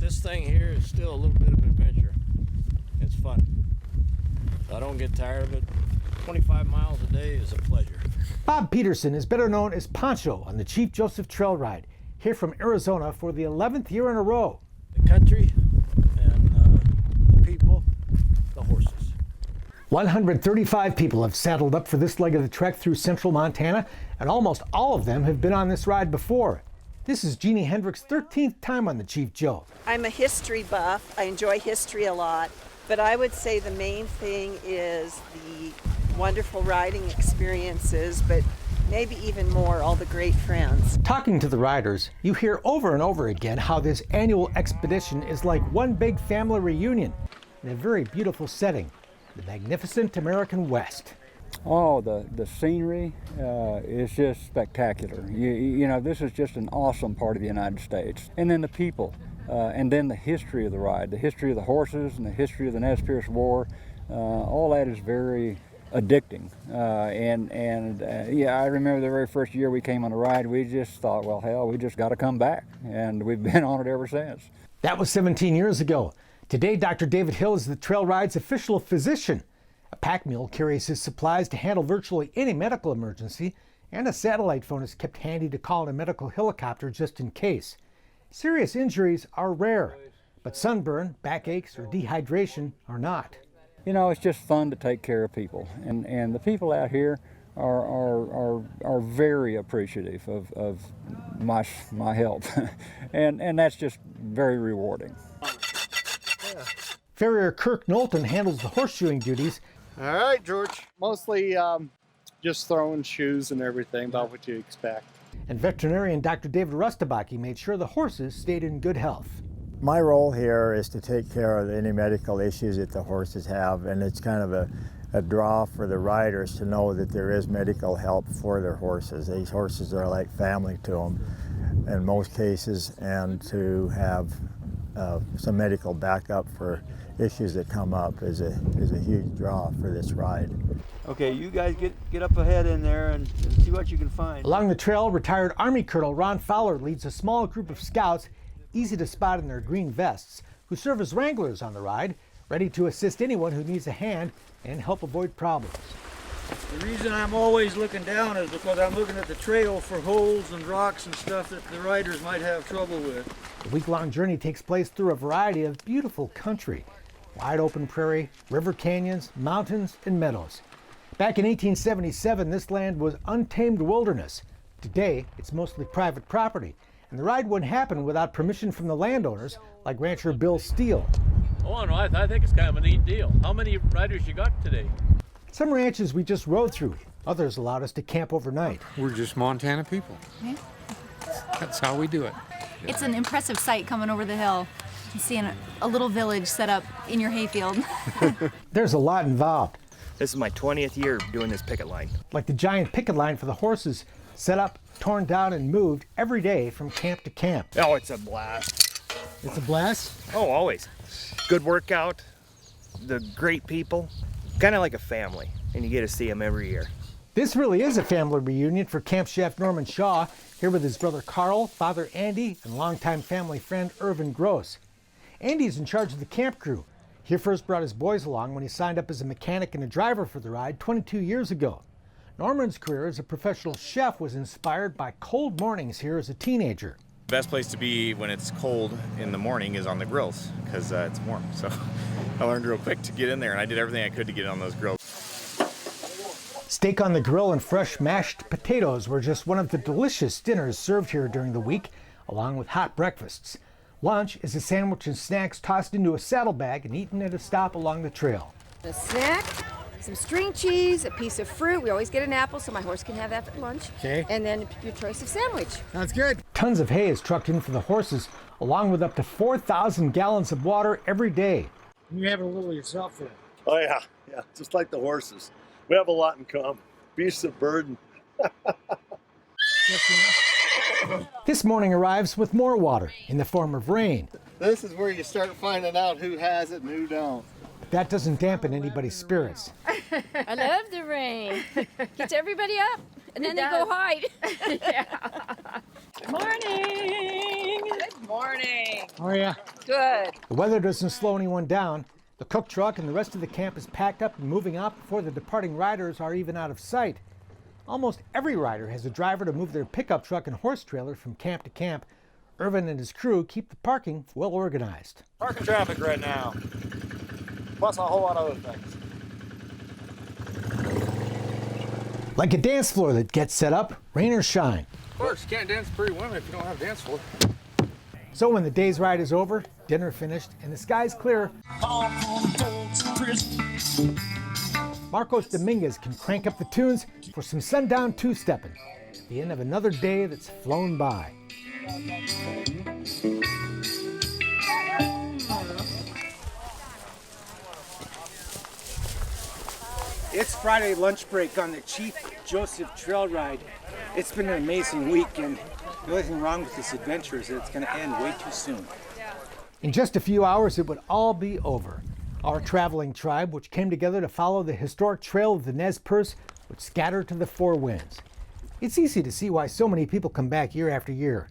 This thing here is still a little bit of an adventure. It's fun. I don't get tired of it. 25 miles a day is a pleasure. Bob Peterson is better known as Poncho on the Chief Joseph Trail Ride, here from Arizona for the 11th year in a row. The country and the people, the horses. 135 people have saddled up for this leg of the trek through central Montana, and almost all of them have been on this ride before. This is Jeannie Hendrick's 13th time on the Chief Joe. I'm a history buff. I enjoy history a lot, but I would say the main thing is the wonderful riding experiences, but maybe even more, all the great friends. Talking to the riders, you hear over and over again how this annual expedition is like one big family reunion in a very beautiful setting, the magnificent American West. Oh, the scenery is just spectacular. You know, this is just an awesome part of the United States. And then the people, and then the history of the ride, the history of the horses and the history of the Nez Perce War, all that is very addicting. Yeah, I remember the very first year we came on the ride, we just thought, well, hell, we just got to come back. And we've been on it ever since. That was 17 years ago. Today, Dr. David Hill is the trail ride's official physician. A pack mule carries his supplies to handle virtually any medical emergency, and a satellite phone is kept handy to call in a medical helicopter just in case. Serious injuries are rare, but sunburn, backaches, or dehydration are not. You know, it's just fun to take care of people, and the people out here are very appreciative of my help, and that's just very rewarding. Farrier Kirk Knowlton handles the horseshoeing duties. All right, George. Mostly just throwing shoes and everything, about what you expect. And veterinarian Dr. David Rustabaki made sure the horses stayed in good health. My role here is to take care of any medical issues that the horses have, and it's kind of a draw for the riders to know that there is medical help for their horses. These horses are like family to them in most cases, and to have some medical backup for issues that come up is a huge draw for this ride. Okay, you guys get up ahead in there and see what you can find. Along the trail, retired Army Colonel Ron Fowler leads a small group of scouts, easy to spot in their green vests, who serve as wranglers on the ride, ready to assist anyone who needs a hand and help avoid problems. The reason I'm always looking down is because I'm looking at the trail for holes and rocks and stuff that the riders might have trouble with. The week-long journey takes place through a variety of beautiful country. Wide open prairie, river canyons, mountains, and meadows. Back in 1877, this land was untamed wilderness. Today, it's mostly private property, and the ride wouldn't happen without permission from the landowners, like rancher Bill Steele. Oh, no, I think it's kind of a neat deal. How many riders you got today? Some ranches we just rode through. Others allowed us to camp overnight. We're just Montana people. Yeah. That's how we do it. It's an impressive sight coming over the hill and seeing a little village set up in your hayfield. There's a lot involved. This is my 20th year doing this picket line. Like the giant picket line for the horses, set up, torn down, and moved every day from camp to camp. Oh, it's a blast. It's a blast? Oh, always. Good workout, the great people, kind of like a family, and you get to see them every year. This really is a family reunion for Camp Chef Norman Shaw, here with his brother Carl, father Andy, and longtime family friend Irvin Gross. Andy's in charge of the camp crew. He first brought his boys along when he signed up as a mechanic and a driver for the ride 22 years ago. Norman's career as a professional chef was inspired by cold mornings here as a teenager. The best place to be when it's cold in the morning is on the grills, because it's warm. So I learned real quick to get in there, and I did everything I could to get on those grills. Steak on the grill and fresh mashed potatoes were just one of the delicious dinners served here during the week, along with hot breakfasts. Lunch is a sandwich and snacks tossed into a saddlebag and eaten at a stop along the trail. A snack, some string cheese, a piece of fruit. We always get an apple so my horse can have that for lunch. Okay. And then your choice of sandwich. Sounds good. Tons of hay is trucked in for the horses, along with up to 4,000 gallons of water every day. You have a little yourself there. Oh yeah, just like the horses. We have a lot in common. Beasts of burden. This morning arrives with more water in the form of rain. This is where you start finding out who has it and who don't. That doesn't dampen anybody's spirits. I love the rain. Gets everybody up, and then they go hide. Morning. Good Morning. How are ya? Good. The weather doesn't slow anyone down. The cook truck and the rest of the camp is packed up and moving out before the departing riders are even out of sight. Almost every rider has a driver to move their pickup truck and horse trailer from camp to camp. Irvin and his crew keep the parking well organized. Parking traffic right now, plus a whole lot of other things. Like a dance floor that gets set up, rain or shine. Of course, you can't dance pretty women if you don't have a dance floor. So when the day's ride is over, dinner finished, and the sky's clear, Marcos Dominguez can crank up the tunes for some sundown two-stepping, the end of another day that's flown by. It's Friday lunch break on the Chief Joseph Trail Ride. It's been an amazing week, and the only thing wrong with this adventure is that it's going to end way too soon. In just a few hours, it would all be over. Our traveling tribe, which came together to follow the historic trail of the Nez Perce, would scatter to the four winds. It's easy to see why so many people come back year after year.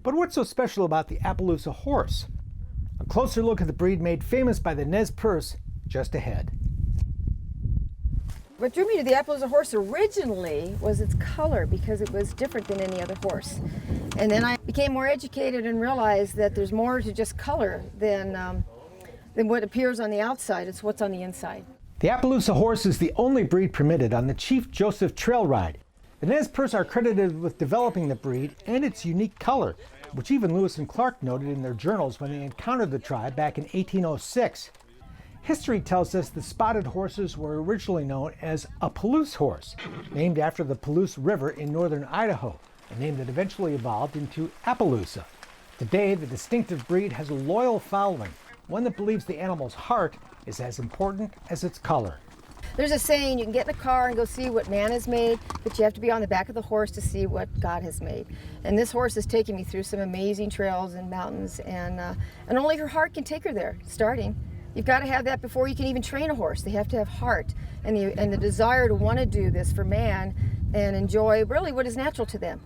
But what's so special about the Appaloosa horse? A closer look at the breed made famous by the Nez Perce just ahead. What drew me to the Appaloosa horse originally was its color, because it was different than any other horse. And then I became more educated and realized that there's more to just color than what appears on the outside. It's what's on the inside. The Appaloosa horse is the only breed permitted on the Chief Joseph Trail Ride. The Nez Perce are credited with developing the breed and its unique color, which even Lewis and Clark noted in their journals when they encountered the tribe back in 1806. History tells us the spotted horses were originally known as a Palouse horse, named after the Palouse River in northern Idaho, a name that eventually evolved into Appaloosa. Today, the distinctive breed has a loyal following, one that believes the animal's heart is as important as its color. There's a saying, you can get in a car and go see what man has made, but you have to be on the back of the horse to see what God has made. And this horse has taken me through some amazing trails and mountains, and only her heart can take her there, starting. You've got to have that before you can even train a horse. They have to have heart and the desire to want to do this for man and enjoy really what is natural to them.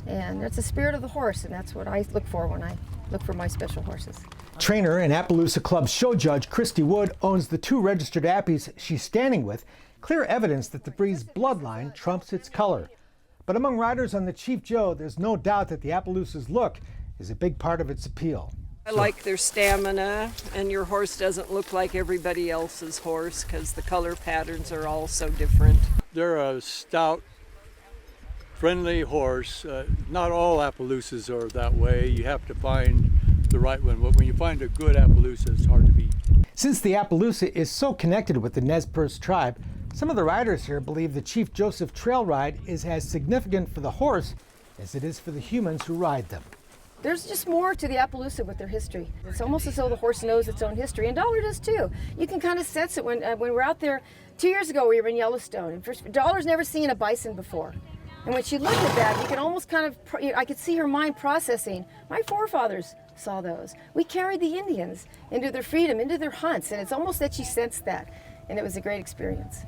And that's the spirit of the horse, and that's what I look for when I look for my special horses. Trainer and Appaloosa Club show judge Christy Wood owns the two registered Appies she's standing with, clear evidence that the breed's bloodline trumps its color. But among riders on the Chief Joe, there's no doubt that the Appaloosa's look is a big part of its appeal. I like their stamina, and your horse doesn't look like everybody else's horse because the color patterns are all so different. They're a stout, friendly horse. Not all Appaloosas are that way. You have to find the right one, but when you find a good Appaloosa, it's hard to beat. Since the Appaloosa is so connected with the Nez Perce tribe, some of the riders here believe the Chief Joseph Trail Ride is as significant for the horse as it is for the humans who ride them. There's just more to the Appaloosa with their history. It's almost as though the horse knows its own history, and Dollar does too. You can kind of sense it when we're out there. 2 years ago, we were in Yellowstone, and first, Dollar's never seen a bison before. And when she looked at that, you can almost I could see her mind processing, my forefathers saw those. We carried the Indians into their freedom, into their hunts, and it's almost that she sensed that, and it was a great experience.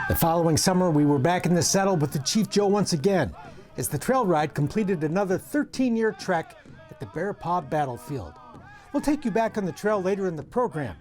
The following summer, we were back in the saddle with the Chief Joe once again, as the trail ride completed another 13-year trek at the Bear Paw Battlefield. We'll take you back on the trail later in the program,